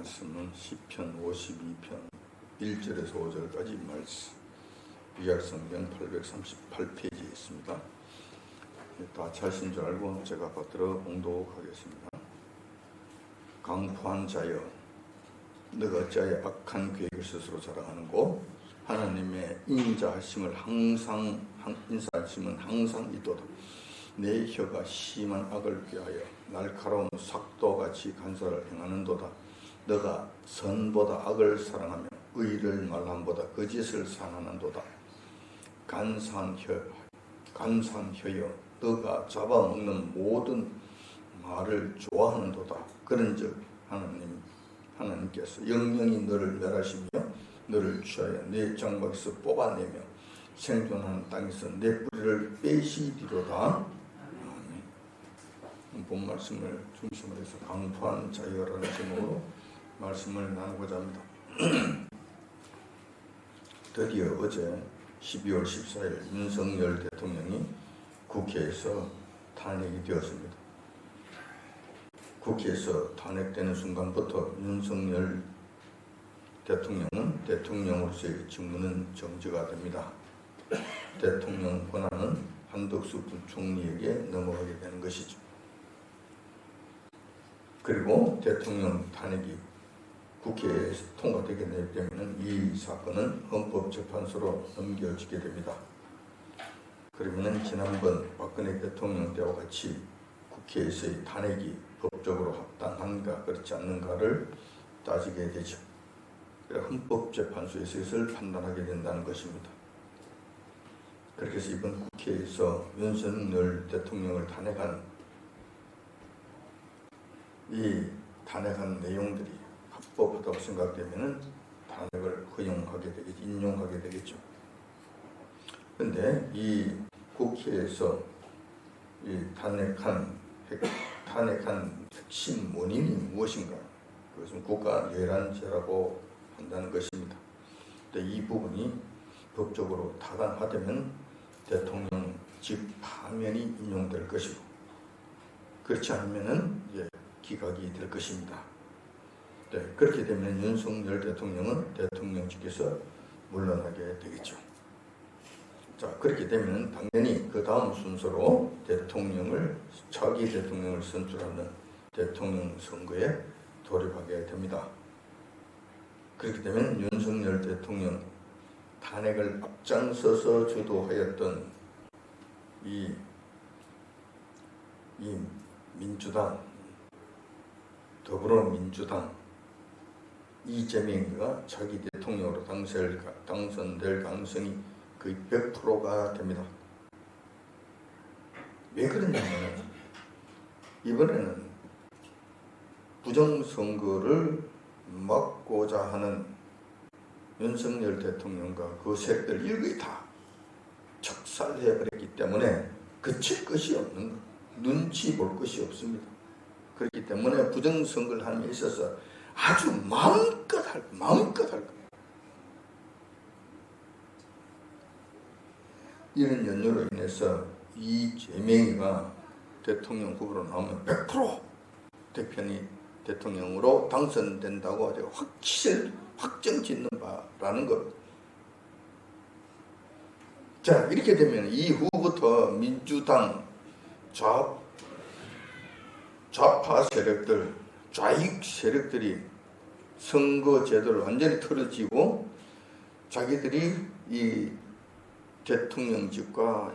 말씀은 시편 52편 1절에서 5절까지 말씀, 구약성경 838페이지에 있습니다. 다 자신 줄 알고 제가 받들어 봉독하겠습니다. 강포한 자여, 너가 어찌하여 악한 계획을 스스로 자랑하는고? 하나님의 인자하심은 항상 있도다. 내 혀가 심한 악을 꾀하여 날카로운 삭도같이 간사를 행하는도다. 너가 선보다 악을 사랑하며 의를 말함보다 거짓을 사랑하는도다. 간사한 혀여, 너가 잡아먹는 모든 말을 좋아하는도다. 그런즉 하나님께서 영영이 너를 멸하시며 너를 취하여 내 장막에서 뽑아내며 생존하는 땅에서 내 뿌리를 빼시리로다. 본 말씀을 중심으로 해서 강포한 자유라는 제목으로 말씀을 나누고자 합니다. 드디어 어제 12월 14일 윤석열 대통령이 국회에서 탄핵이 되었습니다. 국회에서 탄핵되는 순간부터 윤석열 대통령은 대통령으로서의 직무는 정지가 됩니다. 대통령 권한은 한덕수 부총리에게 넘어가게 되는 것이죠. 그리고 대통령 탄핵이 국회에서 통과되게 되면 이 사건은 헌법재판소로 넘겨지게 됩니다. 그러면 지난번 박근혜 대통령 때와 같이 국회에서의 탄핵이 법적으로 합당한가 그렇지 않는가를 따지게 되죠. 헌법재판소에서 이것을 판단하게 된다는 것입니다. 그렇게 해서 이번 국회에서 윤석열 대통령을 탄핵한 내용들이 합법하다고 생각되면 탄핵을 허용하게 되겠죠. 인용하게 되겠죠. 그런데 이 국회에서 이 탄핵한 핵심 원인이 무엇인가? 그것은 국가내란죄라고 한다는 것입니다. 근데 이 부분이 법적으로 타당하다면 대통령직 파면이 인용될 것이고, 그렇지 않으면은 기각이 될 것입니다. 네, 그렇게 되면 윤석열 대통령은 대통령직에서 물러나게 되겠죠. 자, 그렇게 되면 당연히 그 다음 순서로 차기 대통령을 선출하는 대통령 선거에 돌입하게 됩니다. 그렇게 되면 윤석열 대통령 탄핵을 앞장서서 주도하였던 이 민주당, 더불어민주당 이재명이가 차기 대통령으로 당선될 가능성이 거의 100%가 됩니다. 왜 그러냐면 이번에는 부정선거를 막고자 하는 윤석열 대통령과 그 세력들 일거이 다 척살해버렸기 때문에 그칠 것이 없는 것, 눈치 볼 것이 없습니다. 그렇기 때문에 부정선거를 하는 데 있어서 아주 마음껏 할 거예요. 이런 연유로 인해서 이재명이가 대통령 후보로 나오면 100% 대편이 대통령으로 당선된다고 제가 확정 짓는 바라는 것. 자, 이렇게 되면 이후부터 민주당 좌파 세력들, 좌익 세력들이 선거 제도를 완전히 틀어지고 자기들이 이 대통령직과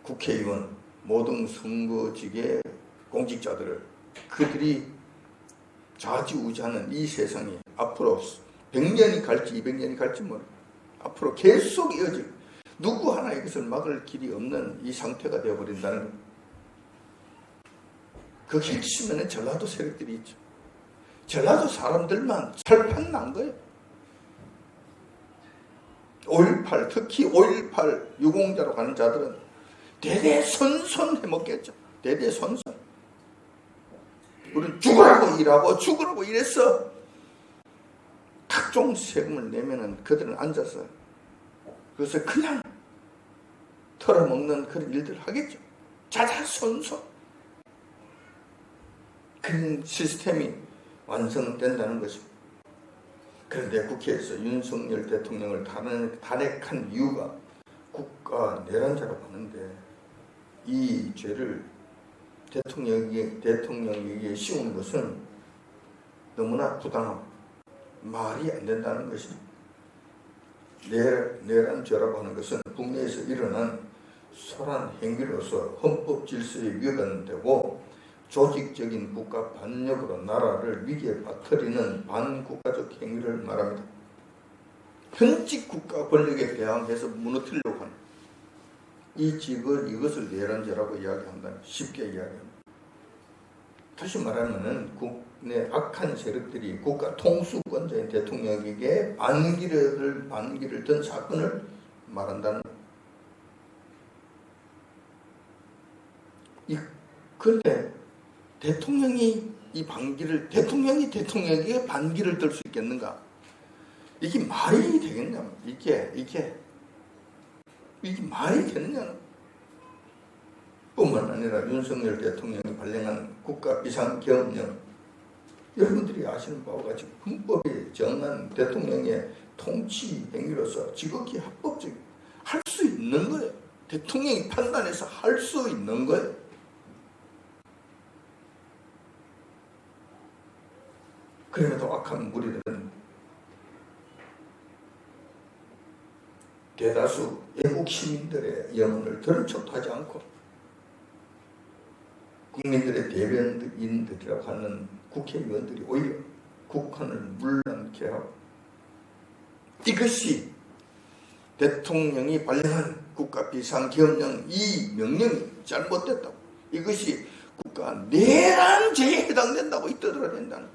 국회의원, 모든 선거직의 공직자들을 그들이 좌지우지하는 이 세상이 앞으로 100년이 갈지 200년이 갈지 모르고 앞으로 계속 이어지고 누구 하나 이것을 막을 길이 없는 이 상태가 되어버린다는 것. 그 핵심에는 전라도 세력들이 있죠. 전라도 사람들만 살판 난 거예요. 5.18, 특히 5.18 유공자로 가는 자들은 대대손손 해먹겠죠. 대대손손. 우리는 죽으라고 일하고 죽으라고 일해서 각종 세금을 내면은 그들은 앉아서 그래서 그냥 털어먹는 그런 일들을 하겠죠. 자자손손. 그런 시스템이 완성된다는 것입니다. 그런데 국회에서 윤석열 대통령을 탄핵한 이유가 국가 내란죄라고 하는데 이 죄를 대통령에게 씌운 것은 너무나 부당하고 말이 안 된다는 것입니다. 내란죄라고 하는 것은 국내에서 일어난 소란 행위로서 헌법 질서에 위반되고 조직적인 국가 반역으로 나라를 위기에 빠뜨리는 반국가적 행위를 말합니다. 현직 국가 권력에 대항해서 무너뜨리려고 하는 이것을 내란죄라고 이야기한다. 쉽게 이야기합니다. 다시 말하면 국내 악한 세력들이 국가 통수권자인 대통령에게 반기를 든 사건을 말한다는. 그런데 대통령이 대통령에게 반기를 들 수 있겠는가? 이게 말이 되겠냐? 이게 말이 되느냐는. 뿐만 아니라 윤석열 대통령이 발령한 국가 비상계엄령, 여러분들이 아시는 바와 같이 헌법에 정한 대통령의 통치 행위로서 지극히 합법적인 할 수 있는 거예요. 대통령이 판단해서 할 수 있는 거예요. 그럼에도 악한 무리들은 대다수 애국 시민들의 영혼을 들은 척도 하지 않고 국민들의 대변인들이라고 하는 국회의원들이 오히려 국헌을 물러나게 하고, 이것이 대통령이 발령한 국가 비상계엄령 이 명령이 잘못됐다고, 이것이 국가 내란죄에 해당된다고 떠들어야 된다는,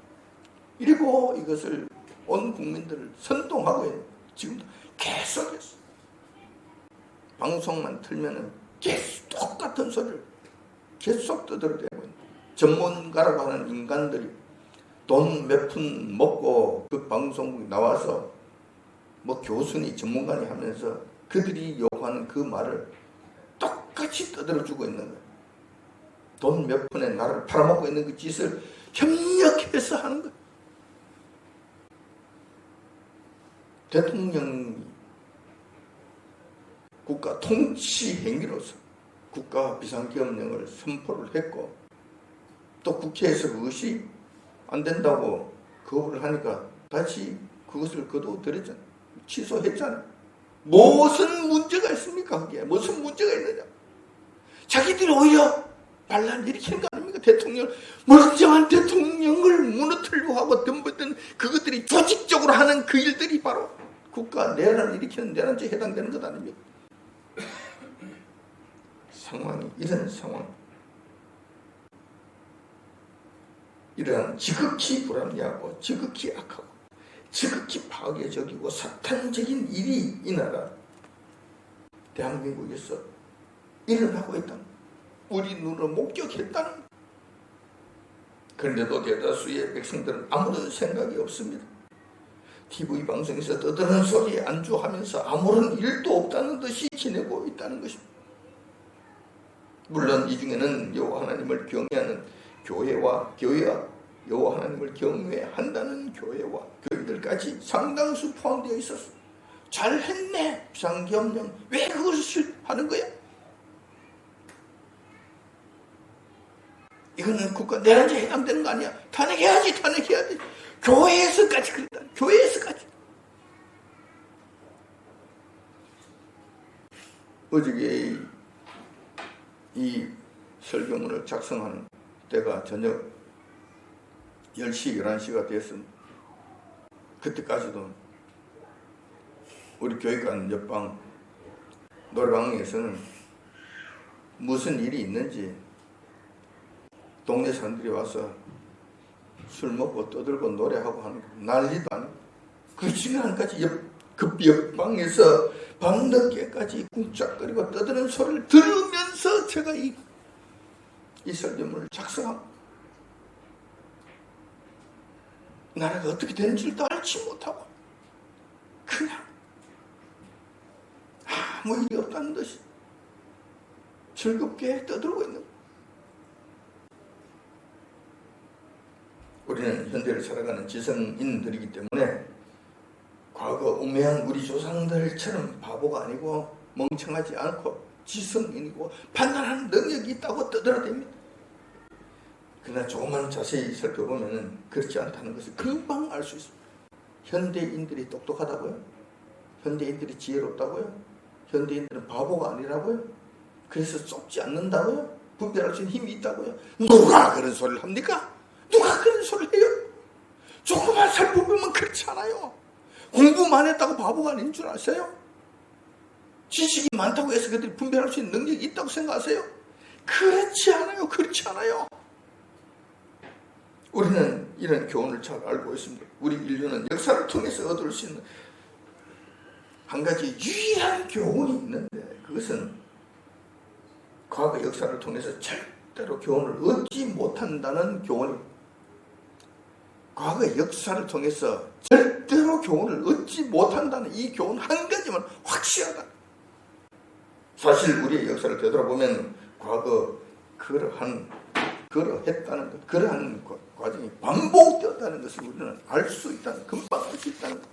이리고 이것을 온 국민들을 선동하고 있는, 지금도 계속해서 방송만 틀면은 계속 똑같은 소리를 계속 떠들어대고 있는, 전문가라고 하는 인간들이 돈 몇 푼 먹고 그 방송국에 나와서 뭐 교수니 전문가니 하면서 그들이 요구하는 그 말을 똑같이 떠들어주고 있는 거예요. 돈 몇 푼에 나를 팔아먹고 있는 그 짓을 협력해서 하는 거예요. 대통령이 국가 통치 행위로서 국가 비상계엄령을 선포를 했고, 또 국회에서 그것이 안 된다고 거부를 하니까 다시 그것을 거두어들였잖아요. 취소했잖아요. 무슨 문제가 있습니까? 그게 무슨 문제가 있느냐? 자기들이 오히려 반란 일으키는 거 아닙니까? 멀쩡한 대통령을 무너뜨리려고 하고 덤볐던 그것들이 조직적으로 하는 그 일들이 바로 국가 내란을 일으키는 내란죄에 해당되는 것 아닙니까? 상황이 이런 상황, 이러한 지극히 불합리하고 지극히 악하고 지극히 파괴적이고 사탄적인 일이 이 나라 대한민국에서 일어나고 있다는, 우리 눈으로 목격했다는. 그런데도 대다수의 백성들은 아무런 생각이 없습니다. TV 방송에서 떠드는 소리에 안주하면서 아무런 일도 없다는 듯이 지내고 있다는 것입니다. 물론 이 중에는 여호와 하나님을 경외하는 교회와 여호와 하나님을 경외한다는 교회와 교인들까지 상당수 포함되어 있었어. 잘했네. 비상계엄령 왜 그것을 하는 거야? 이거는 국가 내란죄에 해당되는 거 아니야? 탄핵해야지. 교회에서까지 그랬다. 교회에서까지. 어저께 이 설교문을 작성하는 때가 저녁 10시, 11시가 됐습니다. 그때까지도 우리 교육관 옆방 노래방에서는 무슨 일이 있는지 동네 사람들이 와서 술 먹고 떠들고 노래하고 하는 거 난리도 아니고, 그 시간까지 그 옆방에서 밤늦게까지 쿵짝거리고 떠드는 소리를 들으면서 제가 이 설교문을 작성하고, 나라가 어떻게 되는지도 알지 못하고 그냥 아무 일이 없다는 듯이 즐겁게 떠들고 있는 거예요. 우리는 현대를 살아가는 지성인들이기 때문에 과거 우매한 우리 조상들처럼 바보가 아니고 멍청하지 않고 지성인이고 판단하는 능력이 있다고 떠들어댑니다. 그러나 조금만 자세히 살펴보면 그렇지 않다는 것을 금방 알 수 있습니다. 현대인들이 똑똑하다고요? 현대인들이 지혜롭다고요? 현대인들은 바보가 아니라고요? 그래서 좁지 않는다고요? 분별할 수 있는 힘이 있다고요? 누가 그런 소리를 합니까? 누가 그런 소리를 해요? 조금만 살펴보면 그렇지 않아요. 공부만 했다고 바보가 아닌 줄 아세요? 지식이 많다고 해서 그들이 분별할 수 있는 능력이 있다고 생각하세요? 그렇지 않아요. 그렇지 않아요. 우리는 이런 교훈을 잘 알고 있습니다. 우리 인류는 역사를 통해서 얻을 수 있는 한 가지 유일한 교훈이 있는데 그것은 과거 역사를 통해서 절대로 교훈을 얻지 못한다는 교훈입니다. 과거 역사를 통해서 절대로 교훈을 얻지 못한다는 이 교훈 한 가지만 확실하다. 사실 우리의 역사를 되돌아보면 과거 그러했다는 것, 그러한 과정이 반복되었다는 것을 우리는 알 수 있다는, 금방 알 수 있다는 것.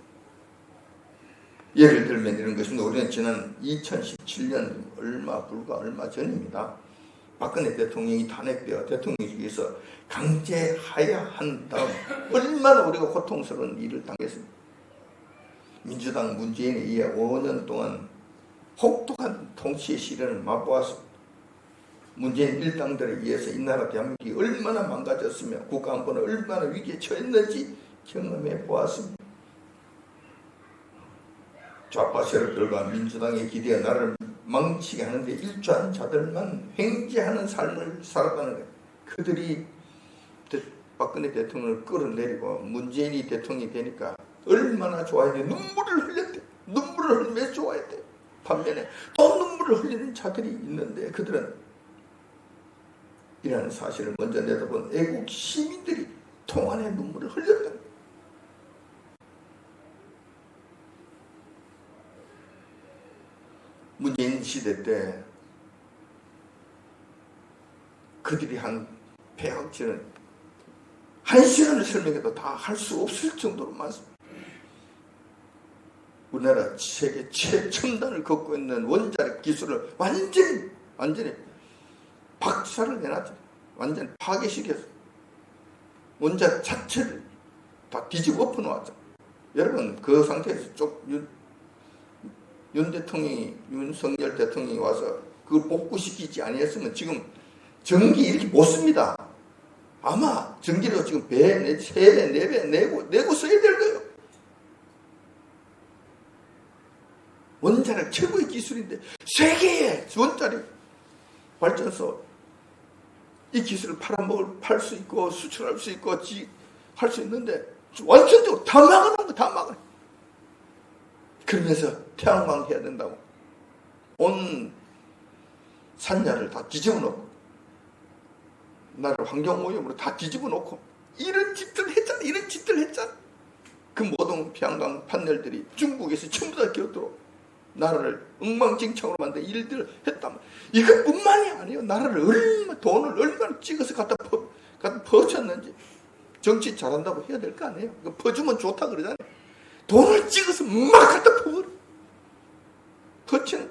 예를 들면 이런 것입니다. 우리는 지난 2017년 불과 얼마 전입니다. 박근혜 대통령이 탄핵되어 대통령직에서 강제하야 한 다음 얼마나 우리가 고통스러운 일을 당했습니다. 민주당 문재인에 의해 5년 동안 혹독한 통치의 시련을 맛보았습니다. 문재인 일당들에 의해서 이 나라 대한민국이 얼마나 망가졌으며 국가안보는 얼마나 위기에 처했는지 경험해 보았습니다. 좌파 세력들과 민주당에 기대어 나라를 망치게 하는데 일조한 자들만 횡재하는 삶을 살았다는 거예요. 그들이 박근혜 대통령을 끌어내리고 문재인이 대통령이 되니까 얼마나 좋아했는데 눈물을 흘렸대. 눈물을 흘리며 좋아했대. 반면에 또 눈물을 흘리는 자들이 있는데 그들은 이라는 사실을 먼저 내다본 애국 시민들이 통안의 눈물을 흘렸다는 거예요. 문재인 시대 때 그들이 한 폐악질은 한 시간을 설명해도 다 할 수 없을 정도로 많습니다. 우리나라 세계 최첨단을 걷고 있는 원자력 기술을 완전히 박살을 내놨죠. 완전히 파괴시켜서 원자력 자체를 다 뒤집어 엎어놓았죠. 여러분 그 상태에서 윤석열 대통령이 와서 그걸 복구시키지 아니했으면 지금 전기 이렇게 못 씁니다. 아마 전기료 지금 3배, 4배 내고 써야 될 거예요. 원자력 최고의 기술인데 세계의 원자력 발전소 이 기술을 팔 수 있고 수출할 수 있고 할 수 있는데 완전적으로 다 막아놓은 거 다 막아놓은 거. 그러면서 태양광 해야 된다고 온 산야를 다 뒤집어 놓고 나를 환경오염으로 다 뒤집어 놓고 이런 짓들 했잖아. 그 모든 태양광 판넬들이 중국에서 전부 다 껴들어 나라를 엉망진창으로 만든 일들을 했다면 이것뿐만이 아니에요. 나라를 돈을 얼마나 찍어서 갖다 퍼쳤는지. 정치 잘한다고 해야 될 거 아니에요. 퍼주면 좋다 그러잖아요. 돈을 찍어서 막 갖다 퍼치는.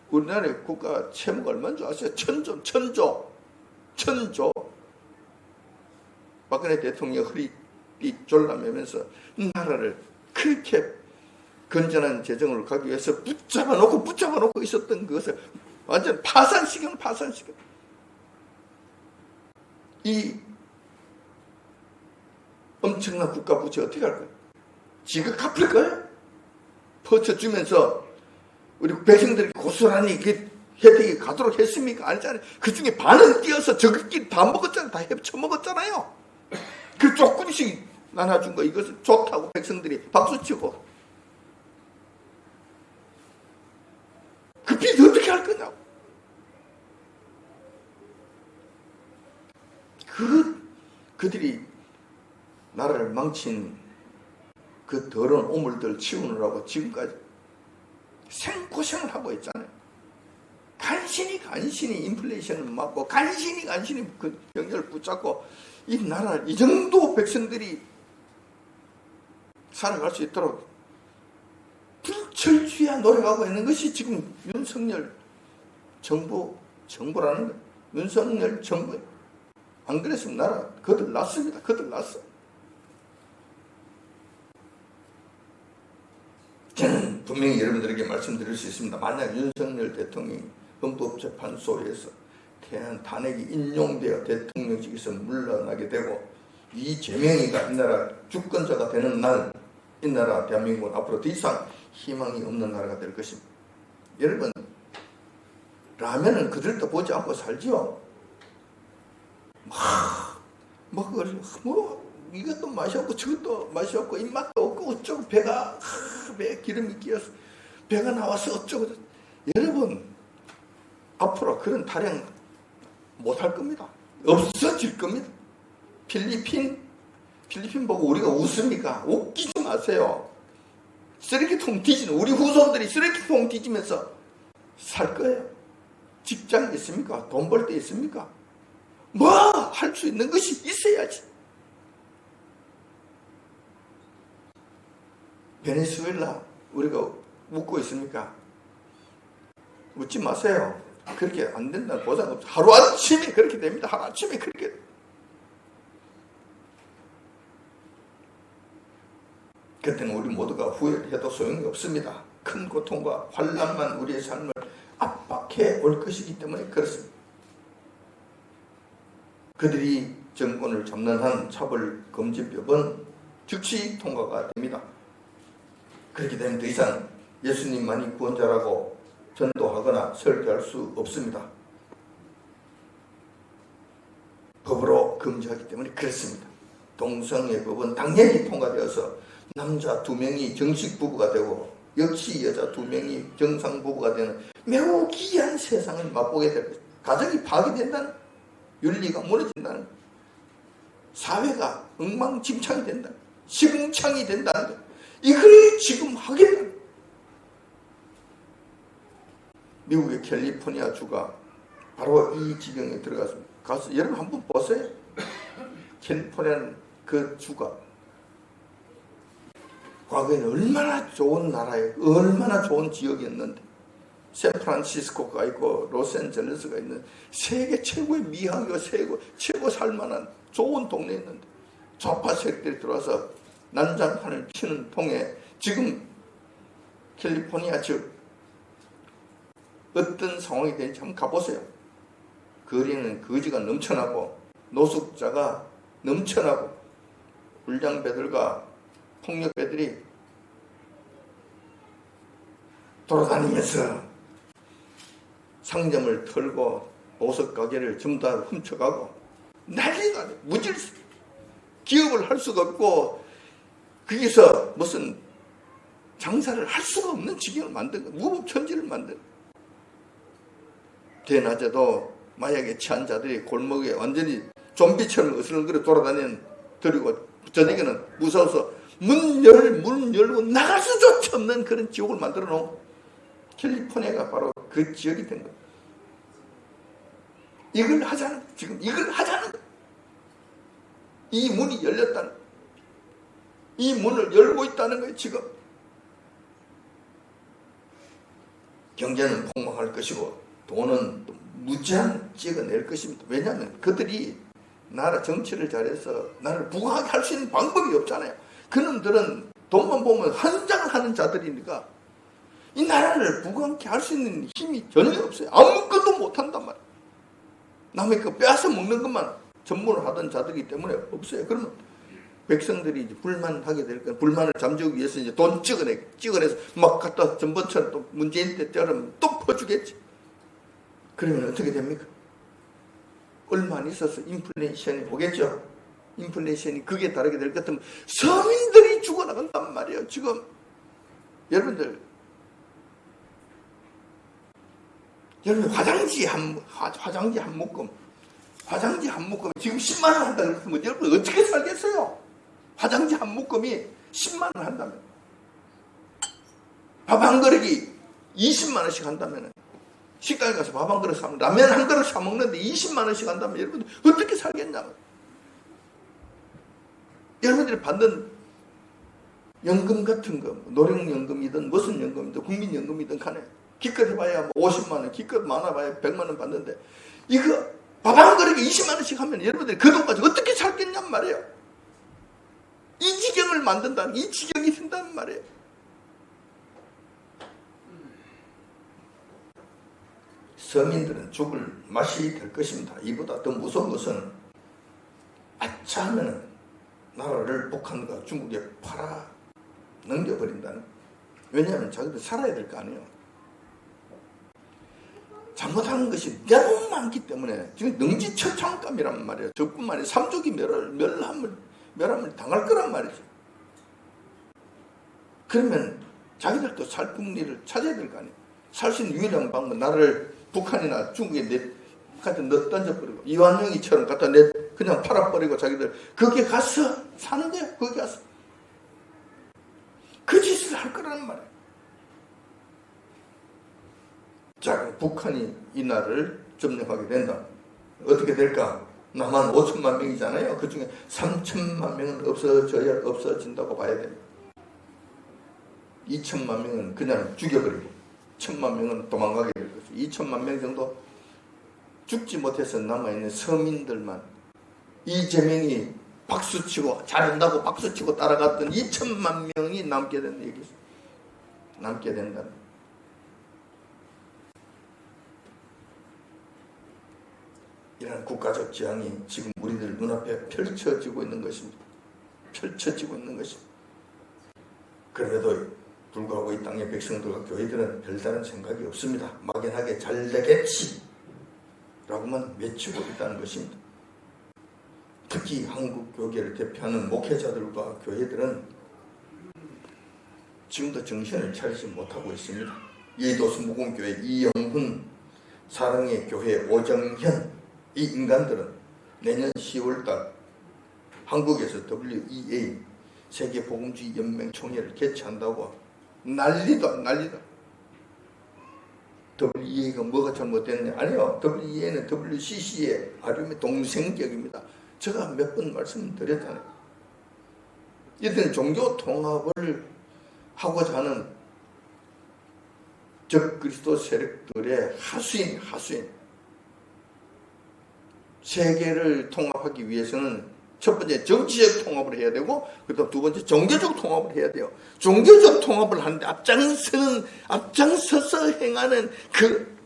우리나라의 국가 채무가 얼마인 줄 아세요? 천조. 박근혜 대통령 허리띠 졸라매면서 나라를 그렇게 건전한 재정을 가기 위해서 붙잡아 놓고 있었던 그것을 완전 파산시켜. 이 엄청난 국가 부채 어떻게 할 거예요? 지가 갚을 거예요? 퍼쳐주면서 우리 백성들이 고스란히 그 혜택이 가도록 했습니까? 아니잖아요. 그 중에 반은 띄어서 저것끼리 다 먹었잖아요. 다 헤쳐먹었잖아요. 그 조금씩 나눠준 거 이것을 좋다고 백성들이 박수치고 그 빚 어떻게 할 거냐고. 그들이 나라를 망친 그 더러운 오물들 치우느라고 지금까지 생고생을 하고 있잖아요. 간신히 인플레이션을 막고 간신히 그 경제를 붙잡고 이 나라를 이 정도 백성들이 살아갈 수 있도록 불철주야 노력하고 있는 것이 지금 윤석열 정부라는 거예요. 윤석열 정부. 안 그랬으면 나라 거들났습니다. 거들났어. 저는 분명히 여러분들에게 말씀드릴 수 있습니다. 만약 윤석열 대통령이 헌법재판소에서 탄핵이 인용되어 대통령직에서 물러나게 되고 이재명이가 이 나라 주권자가 되는 날, 이 나라 대한민국은 앞으로 더 이상 희망이 없는 나라가 될 것입니다. 여러분, 라면은 그들도 보지 않고 살지요. 이것도 맛이 없고 저것도 맛이 없고 입맛도 없고 어쩌고 배에 기름이 끼어서 배가 나와서 어쩌고. 여러분, 앞으로 그런 타령 못할 겁니다. 없어질 겁니다. 필리핀 보고 우리가 웃습니까? 웃기지 마세요. 쓰레기통 뒤지는 우리 후손들이 쓰레기통 뒤지면서 살 거예요. 직장이 있습니까? 돈 벌 데 있습니까? 뭐 할 수 있는 것이 있어야지. 베네수엘라 우리가 묻고 있습니까? 묻지 마세요. 그렇게 안 된다는 보장 없어. 하루아침에 그렇게 됩니다. 하루아침에 그렇게. 그때는 우리 모두가 후회해도 소용이 없습니다. 큰 고통과 환난만 우리의 삶을 압박해 올 것이기 때문에 그렇습니다. 그들이 정권을 잡는 한 차별금지법은 즉시 통과가 됩니다. 그렇게 되면 더 이상 예수님만이 구원자라고 전도하거나 설교할 수 없습니다. 법으로 금지하기 때문에 그렇습니다. 동성애법은 당연히 통과되어서 남자 2명이 정식 부부가 되고 역시 여자 2명이 정상 부부가 되는 매우 기이한 세상을 맛보게 될 것입니다. 가정이 파괴된다는, 윤리가 무너진다는, 사회가 엉망진창이 된다는, 시궁창이 된다는 것. 이걸 지금 하겠다는. 미국의 캘리포니아 주가 바로 이 지경에 들어갔습니다. 가서 여러분 한번 보세요. 캘리포니아는 그 주가 과거에는 얼마나 좋은 나라예요. 얼마나 좋은 지역이었는데, 샌프란시스코가 있고 로스앤젤레스가 있는 세계 최고의 미학이고 최고 살만한 좋은 동네였는데 좌파 세력들이 들어와서 난장판을 치는 통에 지금 캘리포니아 즉 어떤 상황이 되는지 한번 가보세요. 거리는 거지가 넘쳐나고 노숙자가 넘쳐나고 불량배들과 폭력배들이 돌아다니면서 상점을 털고 보석 가게를 전부 다 훔쳐가고 난리가 돼. 무질서. 기업을 할 수가 없고 거기서 무슨 장사를 할 수가 없는 지경을 만든 거야. 무법천지를 만든 거야. 대낮에도 마약에 취한 자들이 골목에 완전히 좀비처럼 어슬렁거려 돌아다니는 들이고 저녁에는 무서워서 문 열고 나갈 수조차 없는 그런 지옥을 만들어 놓은 캘리포니아가 바로 그 지역이 된 거예요. 이걸 하자는 거예요. 지금 이걸 하자는 거예요. 이 문이 열렸다는 거예요. 이 문을 열고 있다는 거예요. 지금 경제는 폭망할 것이고 돈은 무제한 찍어낼 것입니다. 왜냐하면 그들이 나라 정치를 잘해서 나라를 부강하게 할 수 있는 방법이 없잖아요. 그놈들은 돈만 보면 환장하는 자들이니까 이 나라를 부강하게 할 수 있는 힘이 전혀 없어요. 아무것도 못한단 말이에요. 남의 그 빼앗아 먹는 것만 전문을 하던 자들이기 때문에 없어요. 그러면 백성들이 이제 불만하게 될 거예요. 불만을 잠재우기 위해서 이제 돈 찍어내서 막 갖다 전번처럼 또 문재인 때처럼 또 퍼주겠지. 그러면 어떻게 됩니까? 얼마 안 있어서 인플레이션이 오겠죠. 인플레이션이 극에 달하게 될 것 같으면 서민들이 죽어나간단 말이에요. 지금 여러분들 화장지 한 묶음 지금 10만 원 한다 그러면 여러분 어떻게 살겠어요? 화장지 한 묶음이 10만 원 한다면, 밥 한 그릇이 20만 원씩 한다면 식당에 가서 밥 한 그릇 사 먹는, 라면 한 그릇 사 먹는데 20만 원씩 한다면 여러분들 어떻게 살겠냐. 여러분들이 받는 연금 같은 거, 노령연금이든 무슨 연금이든 국민연금이든 간에 기껏 해봐야 50만 원, 기껏 많아봐야 100만 원 받는데 이거 밥 한 그릇에 20만 원씩 하면 여러분들이 그 돈 가지고 어떻게 살겠냔 말이에요. 이 지경을 만든다는, 이 지경이 된다는 말이에요. 서민들은 죽을 맛이 될 것입니다. 이보다 더 무서운 것은 아차 하면은 나라를 북한과 중국에 팔아 넘겨버린다는. 왜냐하면 자기들 살아야 될 거 아니에요. 잘못하는 것이 너무 많기 때문에 지금 능지처창감이란 말이에요. 저뿐만 아니라 삼족이 멸함을 당할 거란 말이죠. 그러면 자기들도 살 국리를 찾아야 될 거 아니에요. 살 수 있는 유일한 방법은 나라를 북한이나 중국에 갖다 넣어 던져버리고 이완용이처럼 갖다 그냥 팔아버리고 자기들 거기에 가서 사는 거야. 거기 가서 그 짓을 할 거라는 말이에요. 자, 북한이 이 나라를 점령하게 된다. 어떻게 될까? 남한 5천만 명이잖아요. 그 중에 3천만 명은 없어진다고 봐야 됩니다. 2천만 명은 그냥 죽여버리고 1천만 명은 도망가게 될 거죠. 2천만 명 정도 죽지 못해서 남아있는 서민들만, 이재명이 박수치고 잘한다고 박수치고 따라갔던 2천만 명이 남게 된다. 얘기죠. 남게 된다. 이런 국가적 지향이 지금 우리들 눈앞에 펼쳐지고 있는 것입니다. 펼쳐지고 있는 것입니다. 그럼에도 불구하고 이 땅의 백성들과 교회들은 별다른 생각이 없습니다. 막연하게 잘 되겠지 라고만 외치고 있다는 것입니다. 특히 한국 교계를 대표하는 목회자들과 교회들은 지금도 정신을 차리지 못하고 있습니다. 예도수무공교회 이영훈, 사랑의 교회 오정현, 이 인간들은 내년 10월달 한국에서 WEA 세계복음주의 연맹 총회를 개최한다고 난리다. WEA가 뭐가 잘못됐냐? 아니요. WEA는 WCC의 아름의 동생격입니다. 제가 몇 번 말씀드렸잖아요. 이들은 종교 통합을 하고자 하는 적그리스도 세력들의 하수인. 세계를 통합하기 위해서는 첫 번째 정치적 통합을 해야 되고, 그다음 두 번째 종교적 통합을 해야 돼요. 종교적 통합을 하는데 앞장서서 행하는 그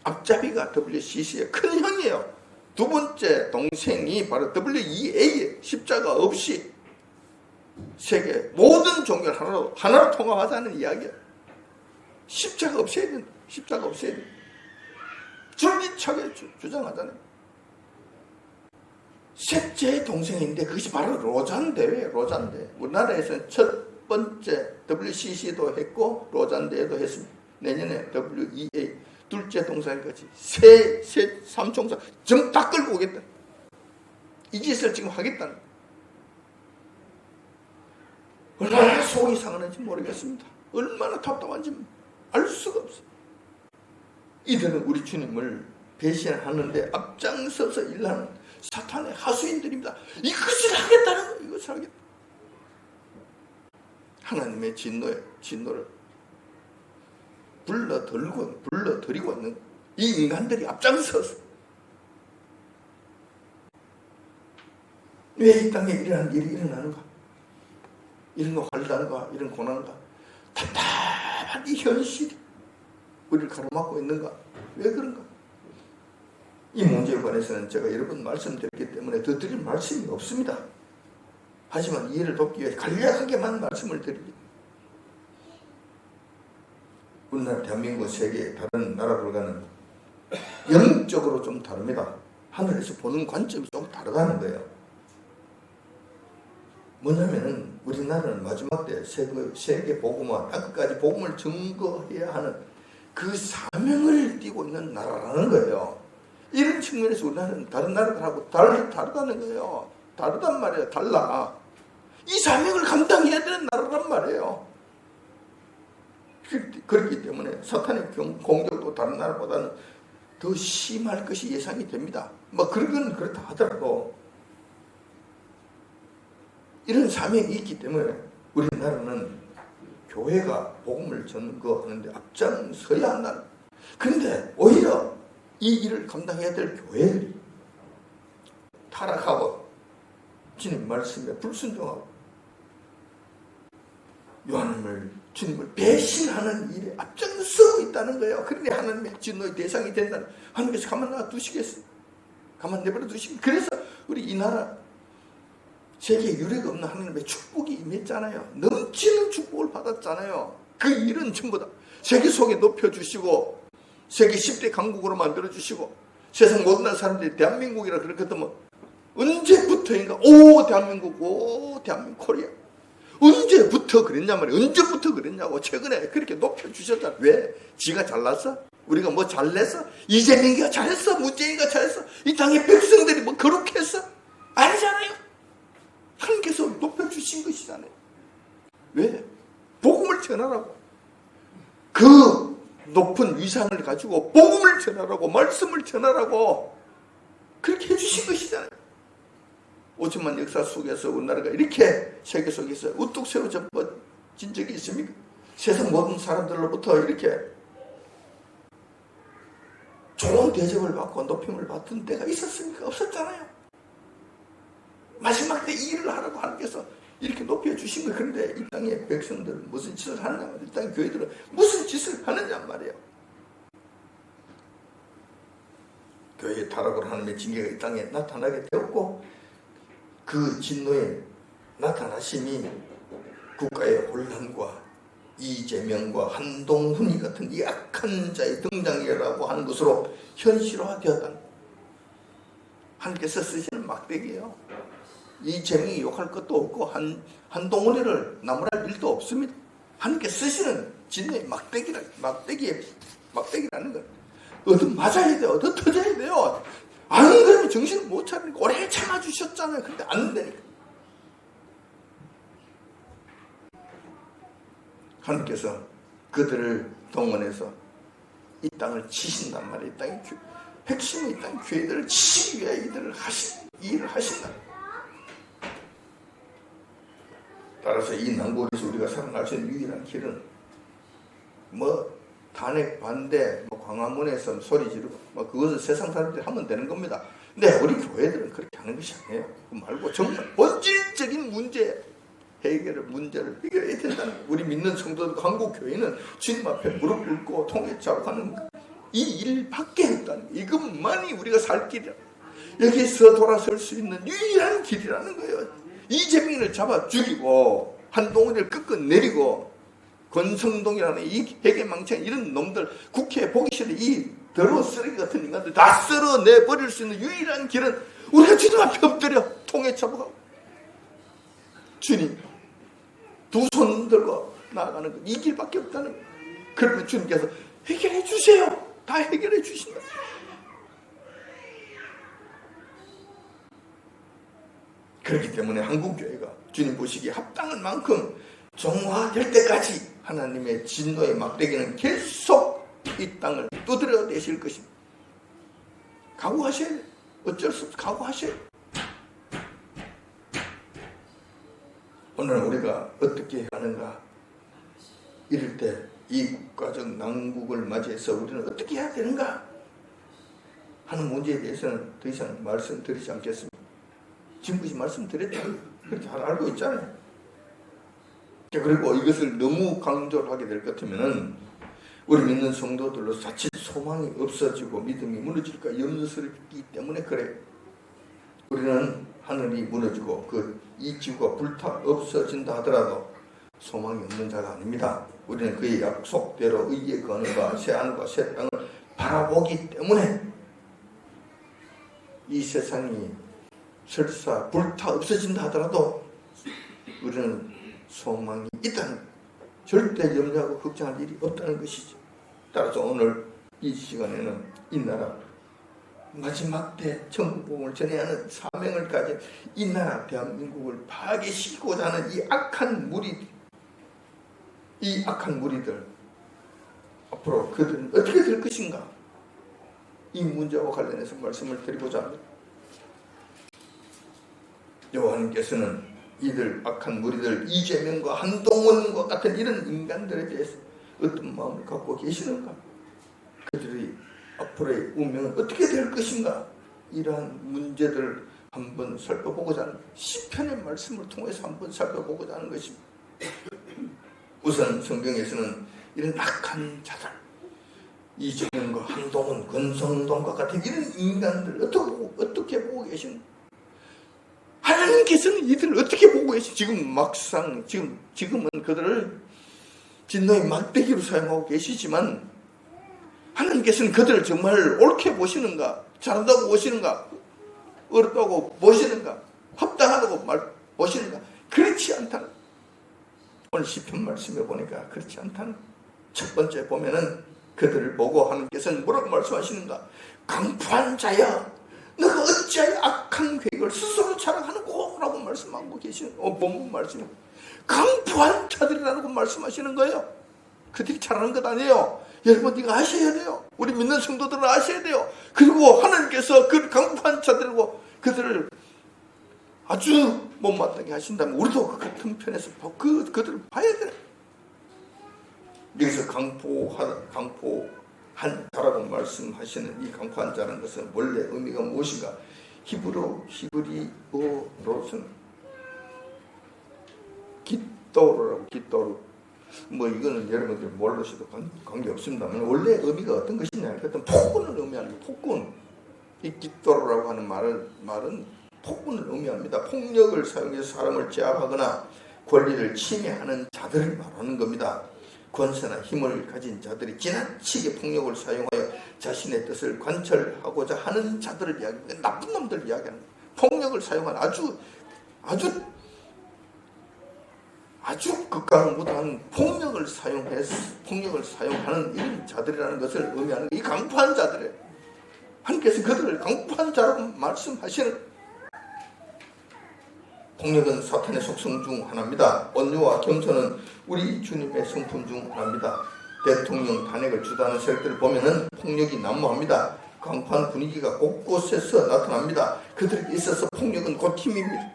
앞잡이가 WCC의 큰 형이에요. 두 번째 동생이 바로 WEA, 십자가 없이 세계 모든 종교를 하나로 통합하자는 이야기예요. 십자가 없애야 된다. 십자가 없애야 된다. 줄기차게 주장하잖아요. 셋째 동생인데 그것이 바로 로잔대회예요. 로잔대. 우리나라에서는 첫 번째 WCC도 했고 로잔대회도 했습니다. 내년에 WEA 둘째 동생까지 삼총사 정 다 끌고 오겠다. 이 짓을 지금 하겠다는 거예요. 얼마나 속이 상하는지 모르겠습니다. 얼마나 답답한지 알 수가 없어요. 이들은 우리 주님을 배신하는데 앞장서서 일하는 사탄의 하수인들입니다. 이것을 하겠다는 거예요. 이것을 하겠다. 하나님의 진노를 불러들이고 있는 이 인간들이 앞장서서 왜 이 땅에 이러한 일이 일어나는가? 이런 환란과 이런 고난과 답답한 이 현실이 우리를 가로막고 있는가? 왜 그런가? 이 문제에 관해서는 제가 여러 번 말씀드렸기 때문에 더 드릴 말씀이 없습니다. 하지만 이해를 돕기 위해 간략하게만 말씀을 드립니다. 우리나라 대한민국 세계 다른 나라들과는 영적으로 좀 다릅니다. 하늘에서 보는 관점이 좀 다르다는 거예요. 뭐냐면은 우리나라는 마지막 때 세계 복음화, 땅끝까지 복음을 증거해야 하는 그 사명을 띠고 있는 나라라는 거예요. 이런 측면에서 우리나라는 다른 나라들하고 다르다는 거예요. 다르단 말이에요. 달라. 이 사명을 감당해야 되는 나라란 말이에요. 그렇기 때문에 사탄의 공격도 다른 나라보다는 더 심할 것이 예상이 됩니다. 뭐 그런 건 그렇다 하더라도 이런 사명이 있기 때문에 우리나라는 교회가 복음을 전거하는데 앞장서야 한다. 그런데 오히려 이 일을 감당해야 될 교회들이 타락하고 주님 말씀에 불순종하고 주님을 배신하는 일에 앞장서고 있다는 거예요. 그러니 하나님의 진노의 대상이 된다는, 하나님께서 가만 놔두시겠어요? 가만 내버려 두시겠어요? 그래서 우리 이 나라 세계에 유례가 없는 하나님의 축복이 임했잖아요. 넘치는 축복을 받았잖아요. 그 일은 전부 다 세계 속에 높여주시고 세계 10대 강국으로 만들어주시고 세상 모든 사람들이 대한민국이라 그렇거든. 언제부터인가 대한민국 코리아 언제부터 그랬냐 말이에요. 언제부터 그랬냐고. 최근에 그렇게 높여주셨잖아. 왜? 지가 잘났어? 우리가 뭐 잘냈어? 이재명이가 잘했어? 문재인이가 잘했어? 이 땅의 백성들이 뭐 거룩했어? 아니잖아요. 하나님께서 높여주신 것이잖아요. 왜? 복음을 전하라고. 그 높은 위상을 가지고 복음을 전하라고, 말씀을 전하라고 그렇게 해주신 것이잖아요. 5천만 역사 속에서 우리나라가 이렇게 세계 속에서 우뚝 세워진 적이 있습니까? 세상 모든 사람들로부터 이렇게 좋은 대접을 받고 높임을 받던 때가 있었습니까? 없었잖아요. 마지막 때 이 일을 하라고 하나님께서 이렇게 높여주신 거예요. 그런데 이 땅의 백성들은 무슨 짓을 하느냐 말이에요. 이 땅의 교회들은 무슨 짓을 하느냐 말이에요. 교회의 타락으로 하나님의 징계가 이 땅에 나타나게 되었고, 그 진노의 나타나심이 국가의 혼란과 이재명과 한동훈이 같은 이 악한 자의 등장이라고 하는 것으로 현실화되었다. 하나님께서 쓰시는 막대기예요. 이재명이 욕할 것도 없고 한동훈이를 나무랄 일도 없습니다. 하나님께 쓰시는 진노의 막대기라는 것. 얻어 맞아야 돼요. 얻어 터져야 돼요. 안 그러면 정신을 못 차리니까 오래 참아주셨잖아요. 근데 안 되니까. 하나님께서 그들을 동원해서 이 땅을 치신단 말이에요. 이 땅의 핵심이 이 땅의 교회들을 치기 위해 일을 하신다. 따라서 이 난국에서 우리가 살아날 수 있는 유일한 길은 탄핵 반대, 광화문에서 소리 지르고, 그것을 세상 사람들이 하면 되는 겁니다. 근데 우리 교회들은 그렇게 하는 것이 아니에요. 그 말고 정말 본질적인 문제를 해결해야 된다는 거예요. 우리 믿는 성도들, 한국 교회는 주님 앞에 무릎 꿇고 통해 작업하는 이 일밖에 없다는 거예요. 이것만이 우리가 살 길이라. 여기서 돌아설 수 있는 유일한 길이라는 거예요. 이재명을 잡아 죽이고 한동훈을 끄끈내리고 권성동이라는 이 회계망청 이런 놈들, 국회에 보기 싫은 이 더러운 쓰레기 같은 인간들 다 쓸어내버릴 수 있는 유일한 길은 우리가 주님 앞에 엎드려 통에 잡아가고 주님 두 손 들고 나아가는 것, 이 길밖에 없다는 거예요. 그러면 주님께서 해결해 주세요. 다 해결해 주신다. 그렇기 때문에 한국교회가 주님 보시기에 합당한 만큼 정화될 때까지 하나님의 진노의 막대기는 계속 이 땅을 두드려 내실 것입니다. 각오하셔야 돼요. 어쩔 수 없어. 각오하셔야 돼요. 오늘 우리가 어떻게 해야 하는가? 이럴 때 이 국가적 난국을 맞이해서 우리는 어떻게 해야 되는가? 하는 문제에 대해서는 더 이상 말씀드리지 않겠습니다. 지금까지 말씀드렸잖아요. 그렇게 잘 알고 있잖아요. 그리고 이것을 너무 강조를 하게 될 것 같으면 우리 믿는 성도들로 자칫 소망이 없어지고 믿음이 무너질까 염려스럽기 때문에 그래요. 우리는 하늘이 무너지고 이 지구가 불타 없어진다 하더라도 소망이 없는 자가 아닙니다. 우리는 그의 약속대로 의에 거하는 바 새 하늘과 새 땅을 바라보기 때문에 이 세상이 설사 불타 없어진다 하더라도 우리는 소망이 있다는 거예요. 절대 염려하고 걱정할 일이 없다는 것이죠. 따라서 오늘 이 시간에는 이 나라 마지막 때 천국복음을 전해야 하는 사명을 가진 이 나라 대한민국을 파괴시키고자 하는 이 악한 무리들 앞으로 그들은 어떻게 될 것인가? 이 문제와 관련해서 말씀을 드리고자 합니다. 요한께서는 이들 악한 무리들 이재명과 한동훈과 같은 이런 인간들에 대해서 어떤 마음을 갖고 계시는가? 그들이 앞으로의 운명은 어떻게 될 것인가? 이러한 문제들을 한번 살펴보고자 하는, 시편의 말씀을 통해서 한번 살펴보고자 하는 것입니다. 우선 성경에서는 이런 악한 자들, 이재명과 한동훈, 권성동과 같은 이런 인간들 어떻게 보고 계신가? 하나님께서는 이들을 어떻게 보고 계시? 지금 막상 지금은 그들을 진노의 막대기로 사용하고 계시지만 하나님께서는 그들을 정말 옳게 보시는가? 잘한다고 보시는가? 어렵다고 보시는가? 합당하다고 보시는가? 그렇지 않다는, 오늘 시편 말씀에 보니까 그렇지 않다는. 첫 번째 보면은 그들을 보고 하나님께서는 뭐라고 말씀하시는가? 강포한 자야, 너가 어찌하여 악한 계획을 스스로 자랑하는고? 라고 말씀하고 계시는 본문 말씀이 강포한 자들이라고 말씀하시는 거예요. 그들이 잘하는 것 아니에요. 여러분, 이거 아셔야 돼요. 우리 믿는 성도들은 아셔야 돼요. 그리고 하나님께서 그 강포한 자들이고 그들을 아주 못마땅게 하신다면 우리도 그 같은 편에서 그들을 봐야 돼요. 여기서 강포한 자라고 말씀하시는 이 강포한 자라는 것은 원래 의미가 무엇인가? 히브리어로서는 깃도르. 뭐 이거는 여러분들 모르셔도 관계없습니다만 원래 의미가 어떤 것이냐? 어떤 폭군을 의미하는 거예요. 폭군. 이 깃도르라고 하는 말은 폭군을 의미합니다. 폭력을 사용해서 사람을 제압하거나 권리를 침해하는 자들을 말하는 겁니다. 권세나 힘을 가진 자들이 지나치게 폭력을 사용하여 자신의 뜻을 관철하고자 하는 자들을 이야기합니다. 나쁜 놈들을 이야기하는 거예요. 폭력을 사용하는 아주 극강무도한 폭력을 사용하는 이런 자들이라는 것을 의미하는 이 강포한 자들이에요. 하나님께서 그들을 강포한 자라고 말씀하시는. 폭력은 사탄의 속성 중 하나입니다. 온유와 겸손은 우리 주님의 성품 중 하나입니다. 대통령 탄핵을 주도하는 세력들을 보면은 폭력이 난무합니다. 강포한 분위기가 곳곳에서 나타납니다. 그들에게 있어서 폭력은 곧 힘입니다.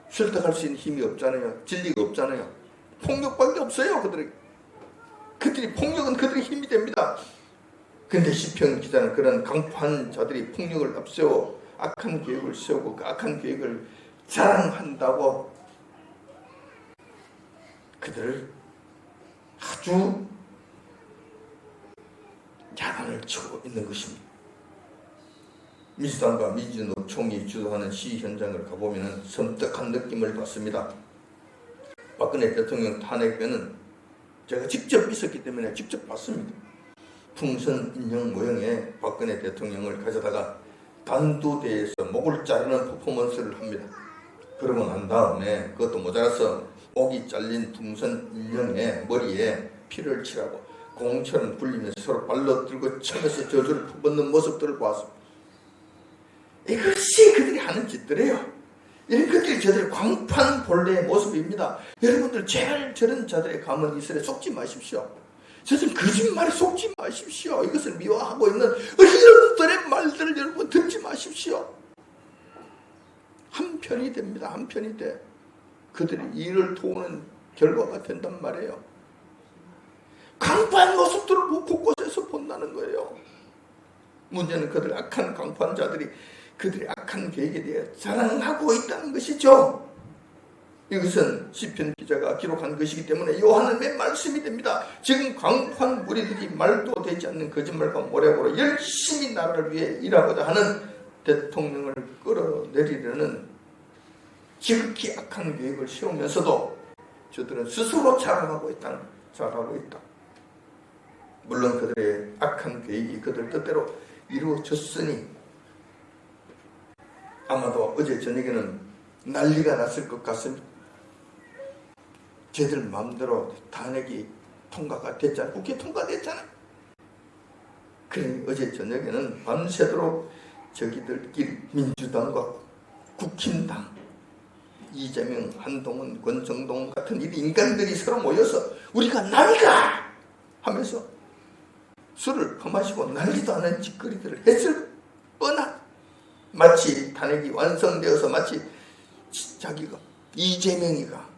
설득할 수 있는 힘이 없잖아요. 진리가 없잖아요. 폭력밖에 없어요. 폭력은 그들의 힘이 됩니다. 그런데 시편 기자는 그런 강포한 자들이 폭력을 앞세워 악한 계획을 세우고 그 악한 계획을 자랑한다고 그들을 아주 야단을 치고 있는 것입니다. 민주당과 민주노총이 주도하는 시위 현장을 가보면 섬뜩한 느낌을 받습니다. 박근혜 대통령 탄핵에는 제가 직접 있었기 때문에 직접 봤습니다. 풍선 인형 모형의 박근혜 대통령을 가져다가 단두대에서 목을 자르는 퍼포먼스를 합니다. 그러고 난 다음에 그것도 모자라서 목이 잘린 풍선 인형의 머리에 피를 칠하고 공처럼 굴리면서 서로 발로 들고 쳐면서 저주를 퍼붓는 모습들을 보았습니다. 이것이 그들이 하는 짓들이에요. 이런 것들이 저들의 광판 본래의 모습입니다. 여러분들 제발 저런 자들의 감언 이설에 속지 마십시오. 저들 거짓말에 속지 마십시오. 이것을 미화하고 있는 여러분들의 말들을 여러분 듣지 마십시오. 한편이 됩니다. 한편이 돼. 그들이 이를 도우는 결과가 된단 말이에요. 강포한 모습들을 곳곳에서 본다는 거예요. 문제는 그들 악한 강포한 자들이 그들의 악한 계획에 대해 자랑하고 있다는 것이죠. 이것은 시편 기자가 기록한 것이기 때문에 요한의 말씀이 됩니다. 지금 강포한 무리들이 말도 되지 않는 거짓말과 모략으로 열심히 나라를 위해 일하고자 하는 대통령을 끌어내리려는 지극히 악한 계획을 세우면서도 저들은 스스로 자랑하고 있다. 물론 그들의 악한 계획이 그들 뜻대로 이루어졌으니 아마도 어제 저녁에는 난리가 났을 것 같습니다. 쟤들 마음대로 탄핵이 통과가 됐잖아요. 국회 통과됐잖아요. 그래 어제 저녁에는 밤새도록 저기들끼리 민주당과 국힘당, 이재명, 한동훈, 권성동 같은 이 인간들이 서로 모여서 우리가 남이가 하면서 술을 퍼마시고 난리도 않은 짓거리들을 했을 뻔한, 마치 탄핵이 완성되어서 마치 자기가, 이재명이가,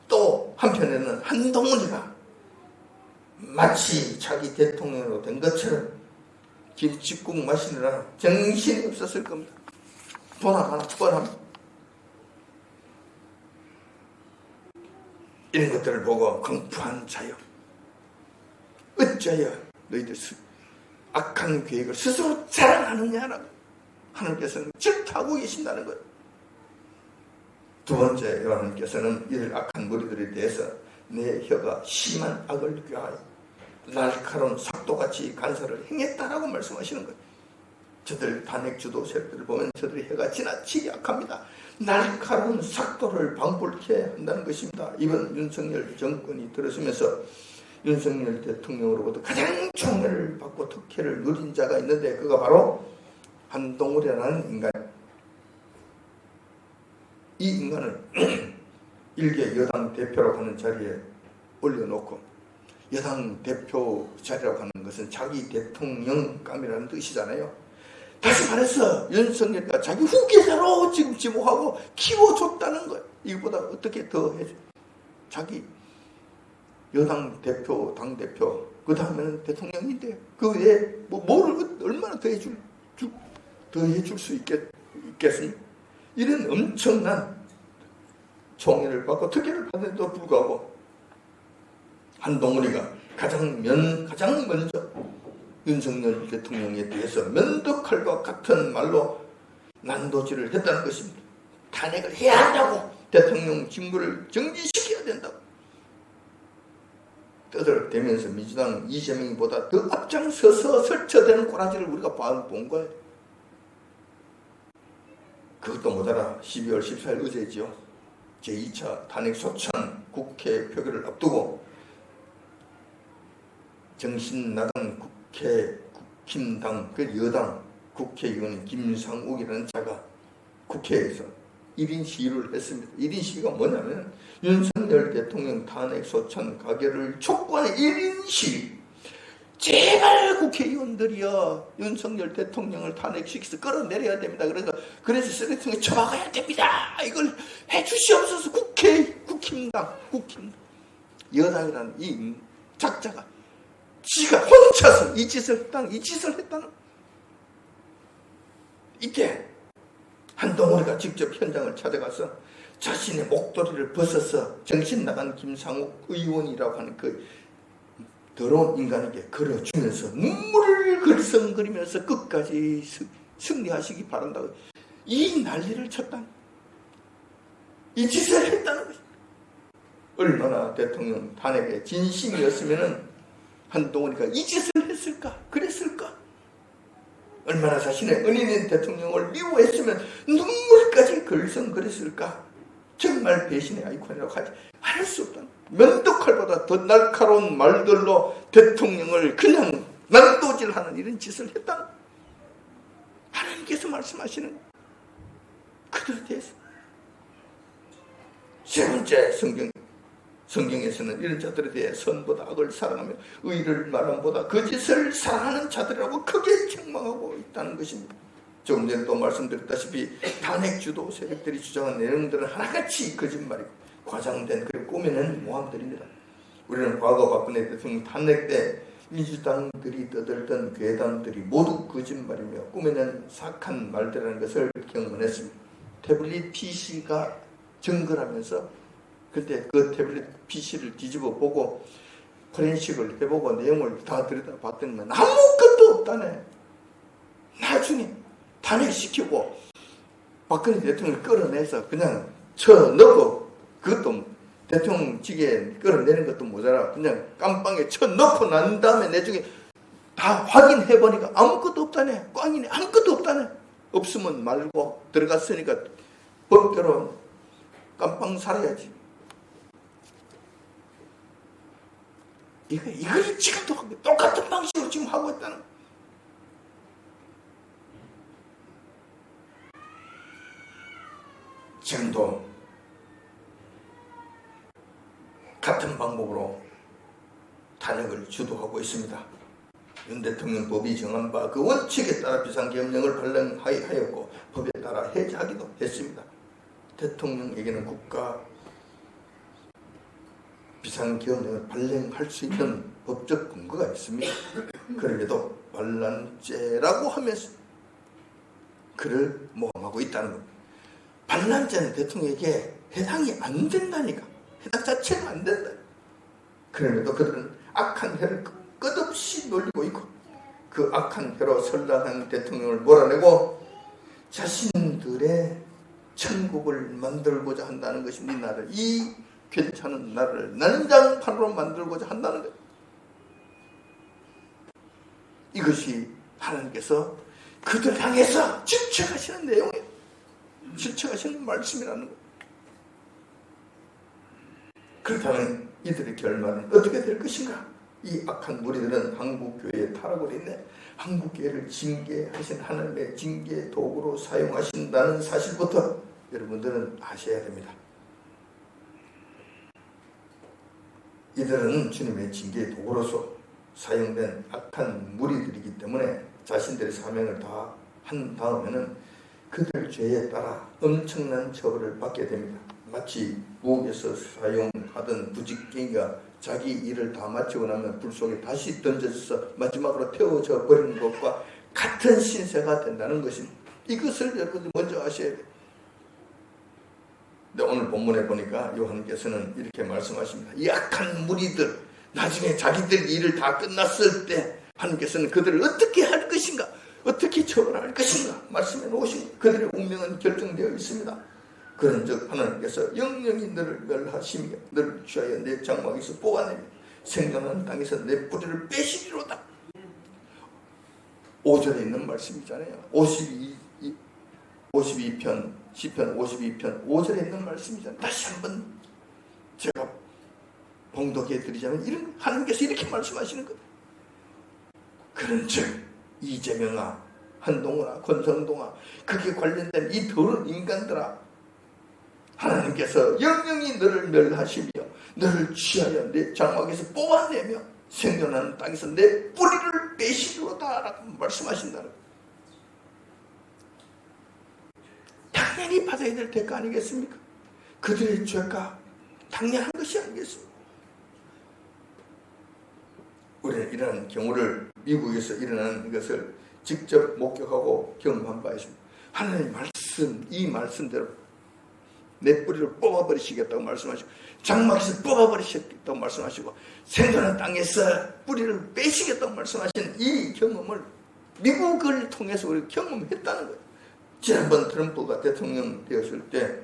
또 한편에는 한동훈이가 마치 자기 대통령으로 된 것처럼 김칫국 마시느라 정신이 없었을 겁니다. 돈 하나 뻔합니다. 이런 것들을 보고 강포한 자여, 어찌하여 너희들 악한 계획을 스스로 자랑하느냐라고 하나님께서는 질타하고 계신다는 거예요. 두 번째, 하나님께서는 이들 악한 무리들에 대해서 내 혀가 심한 악을 꾀하여 날카로운 삭도같이 간사를 행했다라고 말씀하시는 거예요. 저들 탄핵 주도 세력들을 보면 저들의 혀가 지나치게 악합니다. 날카로운 삭도를 방불케 한다는 것입니다. 이번 윤석열 정권이 들어서면서 윤석열 대통령으로부터 가장 총애를 받고 특혜를 누린 자가 있는데 그가 바로 한동훈이라는 인간. 이 인간을 일개 여당 대표라고 하는 자리에 올려놓고, 여당 대표 자리라고 하는 것은 자기 대통령감이라는 뜻이잖아요. 다시 말해서 윤석열과 자기 후계자로 지금 지목하고 키워줬다는 거예요. 이거보다 어떻게 더 해줘? 자기 여당 대표, 당대표, 그 다음에는 대통령인데 그 외에 뭐를 얼마나 더 해줄 수 있겠습니까? 이런 엄청난 총애를 받고 특혜를 받는데도 불구하고 한동훈이가 가장 먼저 윤석열 대통령에 대해서 면도칼과 같은 말로 난도질을 했다는 것입니다. 탄핵을 해야 한다고, 대통령 직무를 정지시켜야 된다고 떠들어대면서 민주당 이재명보다 더 앞장서서 설쳐대는 꼬라지를 우리가 본 거예요. 그것도 모자라 12월 14일 어제지요. 제2차 탄핵 소추안 국회 표결을 앞두고 정신 나간 국힘당, 그 여당 국회의원 김상욱이라는 자가 국회에서 1인 시위를 했습니다. 1인 시위가 뭐냐면 윤석열 대통령 탄핵 소추안 가결을 촉구하는 1인 시위. 제발 국회의원들이요, 윤석열 대통령을 탄핵시켜서 끌어내려야 됩니다. 그래서 쓰레기통에 처박아야 됩니다. 이걸 해주시옵소서. 국힘당 여당이라는 이 작자가 지가 혼자서 이 짓을 했다는 이게 한동훈이가 직접 현장을 찾아가서 자신의 목도리를 벗어서 정신 나간 김상욱 의원이라고 하는 그 더러운 인간에게 걸어주면서 눈물을 글썽거리면서 끝까지 승리하시기 바란다고 이 난리를 쳤다는, 이 짓을 했다는 것입니다. 얼마나 대통령 탄핵에 진심이었으면 한동훈이가 이 짓을 했을까, 그랬을까? 얼마나 자신의 은인인 대통령을 미워했으면 눈물까지 글썽거렸을까? 정말 배신의 아이콘이라고 하지 않을 수 없다. 면도칼보다 더 날카로운 말들로 대통령을 그냥 난도질하는 이런 짓을 했다. 하나님께서 말씀하시는 그들에 대해서. 세 번째, 성경에서는 이런 자들에 대해 선보다 악을 사랑하며 의를 말함보다 거짓을 사랑하는 자들이라고 크게 책망하고 있다는 것입니다. 조금 전에 또 말씀드렸다시피 탄핵 주도 세력들이 주장한 내용들은 하나같이 거짓말이고 과장된 그리고 꾸며낸 모함들입니다. 우리는 과거 박근혜 대통령 탄핵 때 민주당들이 떠들던 괴담들이 모두 거짓말이며 꾸며낸 사악한 말들이라는 것을 경험했습니다. 태블릿 PC가 증거라면서 그때 그 태블릿 PC를 뒤집어 보고 포렌식을 해보고 내용을 다 들여다봤더니 아무것도 없다네. 나중에 탄핵시키고 박근혜 대통령을 끌어내서 그냥 쳐넣고, 그것도 대통령직에 끌어내는 것도 모자라 그냥 깜빵에 쳐넣고 난 다음에 나중에 다 확인해보니까 아무것도 없다네. 꽝이네. 아무것도 없다네. 없으면 말고 들어갔으니까 법대로 깜빵 살아야지. 이걸 지금도 하고 똑같은 방식으로 지금 하고 있다는 거예요. 지금도 같은 방법으로 탄핵을 주도하고 있습니다. 윤 대통령 법이 정한 바 그 원칙에 따라 비상계엄령을 발령하였고 법에 따라 해제하기도 했습니다. 대통령에게는 국가 비상계엄령을 발령할 수 있는 법적 근거가 있습니다. 그럼에도 반란죄라고 하면서 그를 모함하고 있다는 겁니다. 반란죄는 대통령에게 해당이 안 된다니까. 해당 자체가 안 된다. 그럼에도 그들은 악한 해를 끝없이 놀리고 있고 그 악한 해로 선란한 대통령을 몰아내고 자신들의 천국을 만들고자 한다는 것입니다. 이 나라를, 이 괜찮은 나라를 난장판으로 만들고자 한다는 것. 이것이 하나님께서 그들 향해서 질책하시는 내용이에요. 질책하시는 말씀이라는 것. 그렇다면 이들의 결말은 어떻게 될 것인가? 이 악한 무리들은 한국교회에 타락을 했네. 한국교회를 징계하신 하나님의 징계 도구로 사용하신다는 사실부터 여러분들은 아셔야 됩니다. 이들은 주님의 징계 도구로서 사용된 악한 무리들이기 때문에 자신들의 사명을 다 한 다음에는 그들 죄에 따라 엄청난 처벌을 받게 됩니다. 마치 부엌에서 사용하던 부직갱이가 자기 일을 다 마치고 나면 불 속에 다시 던져져서 마지막으로 태워져 버리는 것과 같은 신세가 된다는 것입니다. 이것을 여러분들 먼저 아셔야 돼요. 근데 오늘 본문에 보니까 요한께서는 이렇게 말씀하십니다. 이 악한 무리들, 나중에 자기들 일을 다 끝났을 때 하나님께서는 그들을 어떻게 할 것인가, 어떻게 처벌할 것인가 말씀해 놓으신 그들의 운명은 결정되어 있습니다. 그런즉 하나님께서 영영이 너를 멸하시며 너를 취하여 내 장막에서 뽑아내며 생존하는 땅에서 내 뿌리를 빼시리로다. 5절에 있는 말씀이잖아요. 52편 시편 52편 5절에 있는 말씀이잖아요. 다시 한번 제가 봉독해 드리자면 이런 하나님께서 이렇게 말씀하시는 거예요. 그런즉 이재명아, 한동훈아, 권성동아, 그게 관련된 이 더러운 인간들아, 하나님께서 영영이 너를 멸하시며 너를 취하여 내 장막에서 뽑아내며 생존하는 땅에서 내 뿌리를 빼시리로다 라고 말씀하신다는 거예요. 당연히 받아야 될 대가 아니겠습니까? 그들의 죄가 당연한 것이 아니겠습니까? 우리는 이러한 경우를 미국에서 일어나는 것을 직접 목격하고 경험한 바 있습니다. 하나님의 말씀, 이 말씀대로 내 뿌리를 뽑아버리시겠다고 말씀하시고 장막에서 뽑아버리시겠다고 말씀하시고 생존한 땅에서 뿌리를 빼시겠다고 말씀하신 이 경험을 미국을 통해서 우리가 경험했다는 거예요. 지난번 트럼프가 대통령 되었을 때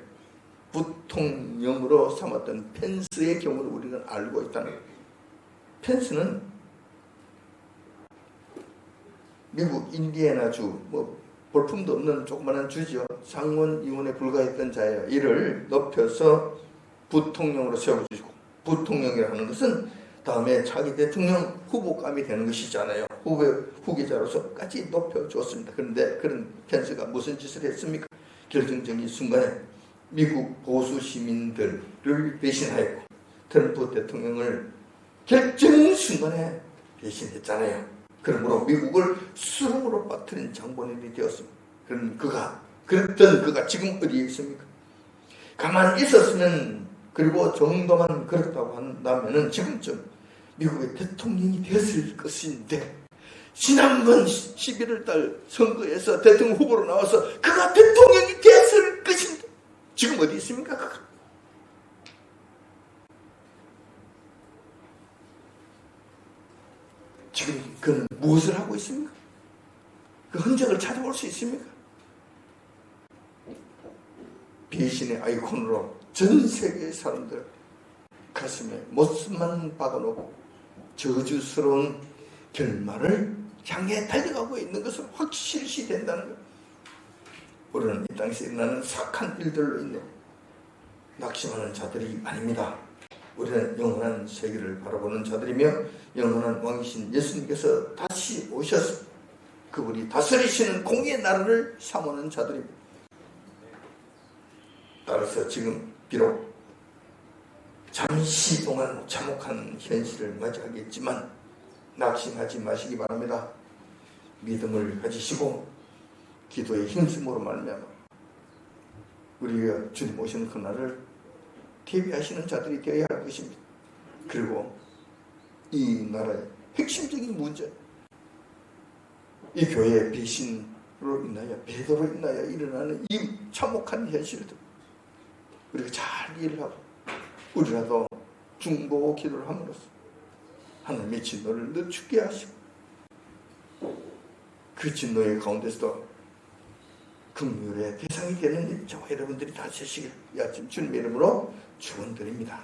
부통령으로 삼았던 펜스의 경우를 우리는 알고 있다는 거예요. 펜스는 미국 인디애나주 볼품도 없는 조그마한 주죠. 상원의원에 불과했던 자예요. 이를 높여서 부통령으로 세워주시고, 부통령이라 하는 것은 다음에 차기 대통령 후보감이 되는 것이잖아요. 후계자로서까지 높여줬습니다. 그런데 그런 펜스가 무슨 짓을 했습니까? 결정적인 순간에 미국 보수 시민들을 배신하였고 트럼프 대통령을 결정 순간에 배신했잖아요. 그러므로 미국을 수렁으로 빠뜨린 장본인이 되었습니다. 그랬던 그가 지금 어디에 있습니까? 가만히 있었으면, 그리고 정도만 그렇다고 한다면은 지금쯤 미국의 대통령이 되었을 것인데, 지난번 11월 달 선거에서 대통령 후보로 나와서 그가 대통령이 되었을 것인데, 지금 어디 있습니까? 그가? 지금 그는 무엇을 하고 있습니까? 그 흔적을 찾아볼 수 있습니까? 배신의 아이콘으로 전 세계의 사람들 가슴에 모습만 박아놓고 저주스러운 결말을 향해 달려가고 있는 것을 확실시 된다는 것. 우리는 이 땅에서 일어나는 사악한 일들로 인해 낙심하는 자들이 아닙니다. 우리는 영원한 세계를 바라보는 자들이며 영원한 왕이신 예수님께서 다시 오셔서 그분이 다스리시는 공의의 나라를 삼는 자들입니다. 따라서 지금 비록 잠시 동안 참혹한 현실을 맞이하겠지만 낙심하지 마시기 바랍니다. 믿음을 가지시고 기도의 힘쓰므로 말미암아 우리가 주님 오시는 그날을 대비하시는 자들이 되어야 할 것입니다. 그리고 이 나라의 핵심적인 문제, 이 교회의 배신으로 인하여, 배도로 인하여 일어나는 이 참혹한 현실들 우리가 잘 이해를 하고 우리라도 중보 기도를 함으로써 하나님의 진노를 늦추게 하시고 그 진노의 가운데서도 긍휼의 대상이 되는 저와 여러분들이 다 되시길 이 아침 주님의 이름으로 축원드립니다.